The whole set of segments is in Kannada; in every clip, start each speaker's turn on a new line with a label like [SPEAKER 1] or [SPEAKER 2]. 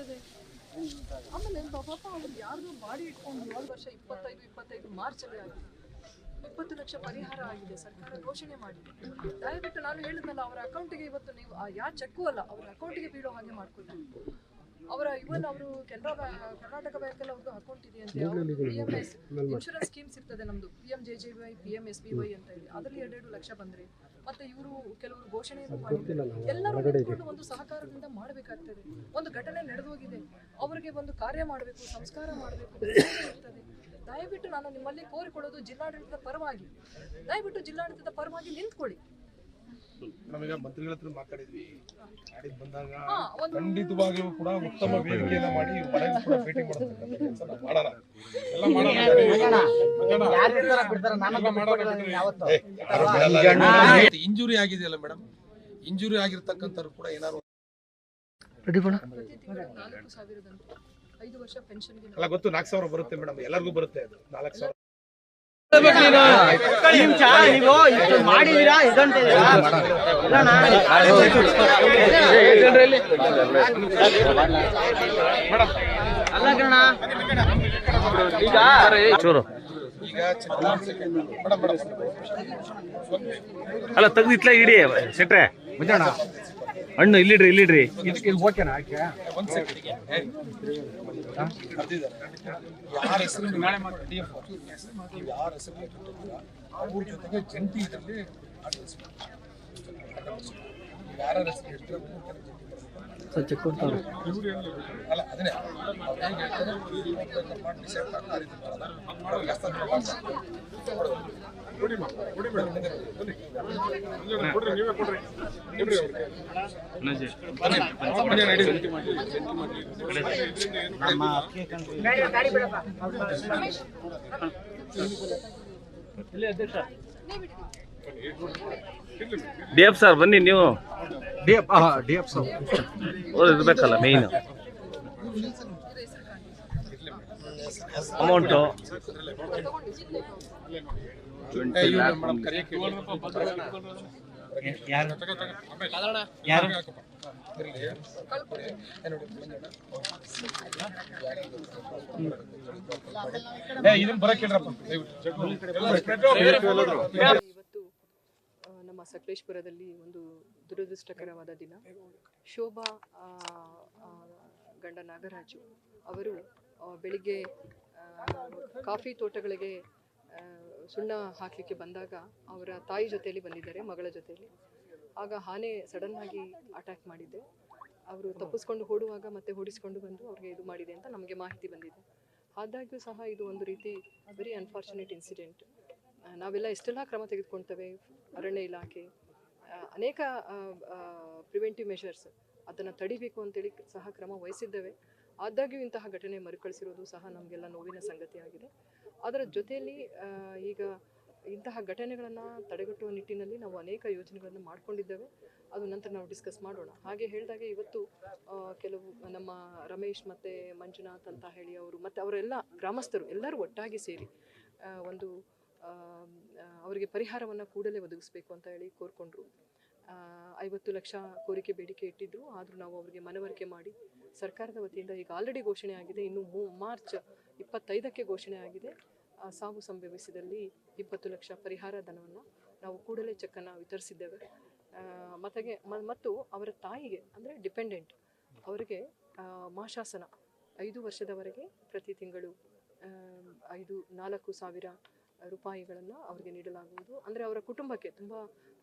[SPEAKER 1] ಆಗ್ತದೆ. ಆಮೇಲೆ ಪಾಪ ಅವ್ರು ಯಾರ್ದು ಬಾಡಿ ಇಟ್ಕೊಂಡು 7 ವರ್ಷ 25 ಮಾರ್ಚಲ್ಲಿ ಆಗಿದೆ. 20 ಲಕ್ಷ ಪರಿಹಾರ ಆಗಿದೆ, ಸರ್ಕಾರ ಘೋಷಣೆ ಮಾಡಿದೆ. ದಯವಿಟ್ಟು ನಾನು ಹೇಳಿದ್ನಲ್ಲ, ಅವರ ಅಕೌಂಟಿಗೆ ಇವತ್ತು ನೀವು ಯಾವ ಚೆಕ್ಕು ಅಲ್ಲ, ಅವರ ಅಕೌಂಟಿಗೆ ಬೀಳೋ ಹಾಗೆ ಮಾಡ್ಕೊಳ್ತೀವಿ. ಅವರ ಇವನ್ ಅವರು ಕರ್ನಾಟಕ ಬ್ಯಾಂಕಲ್ಲಿ ಅವ್ರದ್ದು ಅಕೌಂಟ್ ಇದೆಯಂತೆ. PMS ಇನ್ಶೂರೆನ್ಸ್ ಸ್ಕೀಮ್ಸ್ ಇರ್ತದೆ ನಮ್ದು, PMJJY PMSBY ಅಂತ ಹೇಳಿ, ಅದರಲ್ಲಿ 2 ಲಕ್ಷ ಬಂದ್ರೆ ಮತ್ತೆ ಇವರು ಕೆಲವರು ಘೋಷಣೆಯನ್ನು ಮಾಡಿದ್ದಾರೆ. ಎಲ್ಲರೂ ನಿಂತ್ಕೊಂಡು ಒಂದು ಸಹಕಾರದಿಂದ ಮಾಡಬೇಕಾಗ್ತದೆ. ಒಂದು ಘಟನೆ ನಡೆದೋಗಿದೆ, ಅವರಿಗೆ ಒಂದು ಕಾರ್ಯ ಮಾಡಬೇಕು, ಸಂಸ್ಕಾರ ಮಾಡಬೇಕು ಇರ್ತದೆ. ದಯವಿಟ್ಟು ನಾನು ನಿಮ್ಮಲ್ಲಿ ಕೋರಿಕೊಳ್ಳೋದು, ಜಿಲ್ಲಾಡಳಿತದ ಪರವಾಗಿ ದಯವಿಟ್ಟು ಜಿಲ್ಲಾಡಳಿತದ ಪರವಾಗಿ ನಿಂತ್ಕೊಳ್ಳಿ.
[SPEAKER 2] ನಮೀಗ ಮಂತ್ರಿಗಳ ಹತ್ರ ಮಾತಾಡಿದ್ವಿ, ಬಂದಾಗ ಖಂಡಿತವಾಗಿಯೂ ಕೂಡ ಉತ್ತಮ ವೇದಿಕೆಯನ್ನ ಮಾಡಿ ಮನೆಗೂ ಕೂಡ ಭೇಟಿ ಮಾಡೋಣ. ಇಂಜುರಿ ಆಗಿದೆಯಲ್ಲ ಮೇಡಮ್, ಇಂಜುರಿ ಆಗಿರ್ತಕ್ಕಂಥವ್ರು ಕೂಡ ಏನಾದ್ರು
[SPEAKER 1] 5 ವರ್ಷ ಪೆನ್ಷನ್
[SPEAKER 2] ಅಲ್ಲ ಗೊತ್ತು, 4,000 ಬರುತ್ತೆ ಮೇಡಮ್, ಎಲ್ಲರಿಗೂ ಬರುತ್ತೆ ಅದು 4,000.
[SPEAKER 3] ಅಲ್ಲ ತೆಗ್ದಿತ್ಲ ಇಡಿ ಸೆಟ್ರೆ ಮುಂಜಾಣ ಹಣ್ಣು ಇಲ್ಲಿಡ್ರಿ
[SPEAKER 2] ಓಕೆನಾ? ಯಾರ ಹೆಸರು ನಾಳೆ ಯಾರ ಹೆಸರು ಅವ್ರ ಜೊತೆಗೆ ಜಂಟಿ ಇದರಲ್ಲಿ ಯಾರ ಹೆಸರು ಅಲ್ಲ ಅದನ್ನೇ
[SPEAKER 3] DF ಸರ್ ಬನ್ನಿ ನೀವು.
[SPEAKER 2] DF ಸರ್
[SPEAKER 3] ಇರ್ಬೇಕಲ್ಲ ಮೇನ್ ಅಮೌಂಟು
[SPEAKER 2] ಇದನ್ನ ಬರಕ್ಕಿಡ್ರಪ್ಪ.
[SPEAKER 1] ಇವತ್ತು ನಮ್ಮ ಸಕಲೇಶ್ಪುರದಲ್ಲಿ ಒಂದು ದುರದೃಷ್ಟಕರವಾದ ದಿನ. ಶೋಭಾ ಗಂಡ ನಾಗರಾಜು ಅವರು ಬೆಳಿಗ್ಗೆ ಕಾಫಿ ತೋಟಗಳಿಗೆ ಸುಣ್ಣ ಹಾಕಲಿಕ್ಕೆ ಬಂದಾಗ ಅವರ ತಾಯಿ ಜೊತೆಯಲ್ಲಿ ಬಂದಿದ್ದಾರೆ, ಮಗಳ ಜೊತೆಯಲ್ಲಿ. ಆಗ ಆನೆ ಸಡನ್ನಾಗಿ ಅಟ್ಯಾಕ್ ಮಾಡಿದೆ. ಅವರು ತಪ್ಪಿಸ್ಕೊಂಡು ಓಡುವಾಗ ಮತ್ತೆ ಓಡಿಸ್ಕೊಂಡು ಬಂದು ಅವ್ರಿಗೆ ಇದು ಮಾಡಿದೆ ಅಂತ ನಮಗೆ ಮಾಹಿತಿ ಬಂದಿದೆ. ಆದಾಗ್ಯೂ ಸಹ ಇದು ಒಂದು ರೀತಿ ವೆರಿ ಅನ್ಫಾರ್ಚುನೇಟ್ ಇನ್ಸಿಡೆಂಟ್. ನಾವೆಲ್ಲ ಎಷ್ಟೆಲ್ಲ ಕ್ರಮ ತೆಗೆದುಕೊಳ್ತೇವೆ, ಅರಣ್ಯ ಇಲಾಖೆ ಅನೇಕ ಪ್ರಿವೆಂಟಿವ್ ಮೆಷರ್ಸ್ ಅದನ್ನು ತಡಿಬೇಕು ಅಂತೇಳಿ ಸಹ ಕ್ರಮ ವಹಿಸಿದ್ದೇವೆ. ಆದಾಗ್ಯೂ ಇಂತಹ ಘಟನೆ ಮರುಕಳಿಸಿರೋದು ಸಹ ನಮಗೆಲ್ಲ ನೋವಿನ ಸಂಗತಿಯಾಗಿದೆ. ಅದರ ಜೊತೆಯಲ್ಲಿ ಈಗ ಇಂತಹ ಘಟನೆಗಳನ್ನು ತಡೆಗಟ್ಟುವ ನಿಟ್ಟಿನಲ್ಲಿ ನಾವು ಅನೇಕ ಯೋಜನೆಗಳನ್ನು ಮಾಡ್ಕೊಂಡಿದ್ದೇವೆ. ಅದು ನಂತರ ನಾವು ಡಿಸ್ಕಸ್ ಮಾಡೋಣ. ಹಾಗೆ ಹೇಳಿದಾಗ ಇವತ್ತು ಕೆಲವು ನಮ್ಮ ರಮೇಶ್ ಮತ್ತು ಮಂಜುನಾಥ್ ಅಂತ ಹೇಳಿ ಅವರು ಮತ್ತು ಅವರೆಲ್ಲ ಗ್ರಾಮಸ್ಥರು ಎಲ್ಲರೂ ಒಟ್ಟಾಗಿ ಸೇರಿ ಒಂದು ಅವರಿಗೆ ಪರಿಹಾರವನ್ನು ಕೂಡಲೇ ಒದಗಿಸಬೇಕು ಅಂತ ಹೇಳಿ ಕೋರ್ಕೊಂಡ್ರು. 50 ಲಕ್ಷ ಕೋರಿಕೆ ಬೇಡಿಕೆ ಇಟ್ಟಿದ್ರು. ಆದರೂ ನಾವು ಅವರಿಗೆ ಮನವರಿಕೆ ಮಾಡಿ ಸರ್ಕಾರದ ವತಿಯಿಂದ ಈಗ ಆಲ್ರೆಡಿ ಘೋಷಣೆ ಆಗಿದೆ, ಇನ್ನು ಮಾರ್ಚ್ 25ಕ್ಕೆ ಘೋಷಣೆ ಆಗಿದೆ. ಸಾವು ಸಂಭವಿಸಿದಲ್ಲಿ 20 ಲಕ್ಷ ಪರಿಹಾರ ಧನವನ್ನು ನಾವು ಕೂಡಲೇ ಚೆಕ್ಕನ್ನು ವಿತರಿಸಿದ್ದೇವೆ. ಮತ್ತು ಅವರ ತಾಯಿಗೆ ಅಂದರೆ ಡಿಪೆಂಡೆಂಟ್ ಅವರಿಗೆ ಮಾಶಾಸನ 5 ವರ್ಷದವರೆಗೆ ಪ್ರತಿ ತಿಂಗಳು 4,000 ರೂಪಾಯಿಗಳನ್ನು ಅವರಿಗೆ ನೀಡಲಾಗುವುದು. ಅಂದರೆ ಅವರ ಕುಟುಂಬಕ್ಕೆ ತುಂಬ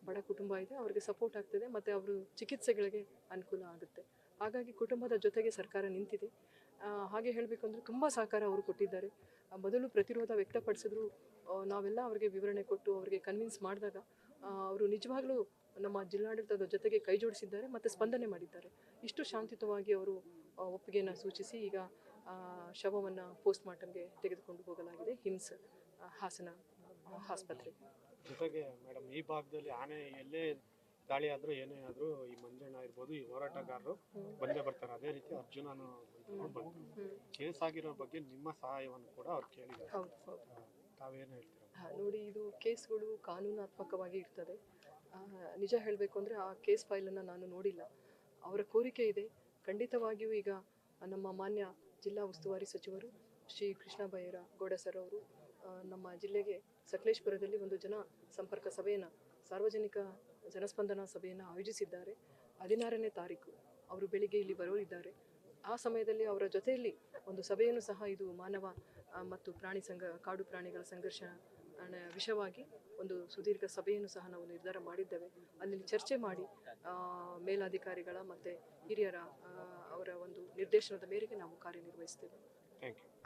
[SPEAKER 1] ಬಡ ಕುಟುಂಬ ಇದೆ, ಅವರಿಗೆ ಸಪೋರ್ಟ್ ಆಗ್ತದೆ ಮತ್ತು ಅವರು ಚಿಕಿತ್ಸೆಗಳಿಗೆ ಅನುಕೂಲ ಆಗುತ್ತೆ. ಹಾಗಾಗಿ ಕುಟುಂಬದ ಜೊತೆಗೆ ಸರ್ಕಾರ ನಿಂತಿದೆ. ಹಾಗೆ ಹೇಳಬೇಕು ಅಂದರೆ ತುಂಬ ಸಹಕಾರ ಅವರು ಕೊಟ್ಟಿದ್ದಾರೆ. ಮೊದಲು ಪ್ರತಿರೋಧ ವ್ಯಕ್ತಪಡಿಸಿದ್ರು, ನಾವೆಲ್ಲ ಅವರಿಗೆ ವಿವರಣೆ ಕೊಟ್ಟು ಅವರಿಗೆ ಕನ್ವಿನ್ಸ್ ಮಾಡಿದಾಗ ಅವರು ನಿಜವಾಗ್ಲೂ ನಮ್ಮ ಜಿಲ್ಲಾಡಳಿತದ ಜೊತೆಗೆ ಕೈ ಜೋಡಿಸಿದ್ದಾರೆ ಮತ್ತು ಸ್ಪಂದನೆ ಮಾಡಿದ್ದಾರೆ. ಇಷ್ಟು ಶಾಂತಿಯುತವಾಗಿ ಅವರು ಒಪ್ಪಿಗೆಯನ್ನು ಸೂಚಿಸಿ ಈಗ ಶವವನ್ನು ಪೋಸ್ಟ್ ಮಾರ್ಟಮ್ಗೆ ತೆಗೆದುಕೊಂಡು ಹೋಗಲಾಗಿದೆ ಹಿಮ್ಸ್ ಹಾಸನ ಆಸ್ಪತ್ರೆ.
[SPEAKER 4] ಜೊತೆಗೆ ಮೇಡಮ್, ಈ ಭಾಗದಲ್ಲಿ ಆನೆ ಎಲ್ಲೇ ದಾಳಿ ಆದರೂ ಏನೇ ಆದರೂ ಈ ಮಂಜಣ್ಣ ಇರ್ಬೋದು, ಈ ಹೋರಾಟಗಾರರು ಬಂದೇ ಬರ್ತಾರೆ. ಅದೇ ರೀತಿ ಅರ್ಜುನನು ಬಂದರು. ಕೇಸ್ ಆಗಿರೋ ಬಗ್ಗೆ ನಿಮ್ಮ ಸಹಾಯವನ್ನು ಕೂಡ ಅವ್ರು ಕೇಳಿದ್ದಾರೆ. ತಾವೇನು ಹೇಳ್ತೀರಾ?
[SPEAKER 1] ನೋಡಿ, ಇದು ಕೇಸ್ಗಳು ಕಾನೂನಾತ್ಮಕವಾಗಿ ಇರ್ತದೆ. ನಿಜ ಹೇಳಬೇಕು ಅಂದರೆ ಆ ಕೇಸ್ ಫೈಲನ್ನು ನಾನು ನೋಡಿಲ್ಲ. ಅವರ ಕೋರಿಕೆ ಇದೆ, ಖಂಡಿತವಾಗಿಯೂ ಈಗ ನಮ್ಮ ಮಾನ್ಯ ಜಿಲ್ಲಾ ಉಸ್ತುವಾರಿ ಸಚಿವರು ಶ್ರೀ ಕೃಷ್ಣ ಬೈರೇಗೌಡ ಸರ್ ಅವರು ನಮ್ಮ ಜಿಲ್ಲೆಗೆ ಸಕಲೇಶಪುರದಲ್ಲಿ ಒಂದು ಜನ ಸಂಪರ್ಕ ಸಭೆಯನ್ನು, ಸಾರ್ವಜನಿಕ ಜನಸ್ಪಂದನ ಸಭೆಯನ್ನು ಆಯೋಜಿಸಿದ್ದಾರೆ. 16ನೇ ತಾರೀಕು ಅವರು ಬೆಳಿಗ್ಗೆ ಇಲ್ಲಿ ಬರೋರಿದ್ದಾರೆ. ಆ ಸಮಯದಲ್ಲಿ ಅವರ ಜೊತೆಯಲ್ಲಿ ಒಂದು ಸಭೆಯನ್ನು ಸಹ, ಇದು ಮಾನವ ಮತ್ತು ಪ್ರಾಣಿ ಕಾಡು ಪ್ರಾಣಿಗಳ ಸಂಘರ್ಷ ವಿಷಯವಾಗಿ ಒಂದು ಸುದೀರ್ಘ ಸಭೆಯನ್ನು ಸಹ ನಾವು ನಿರ್ಧಾರ ಮಾಡಿದ್ದೇವೆ. ಅಲ್ಲಿ ಚರ್ಚೆ ಮಾಡಿ ಮೇಲಾಧಿಕಾರಿಗಳ ಮತ್ತು ಹಿರಿಯರ ಅವರ ಒಂದು ನಿರ್ದೇಶನದ ಮೇರೆಗೆ ನಾವು ಕಾರ್ಯನಿರ್ವಹಿಸ್ತೇವೆ.
[SPEAKER 4] Thank you.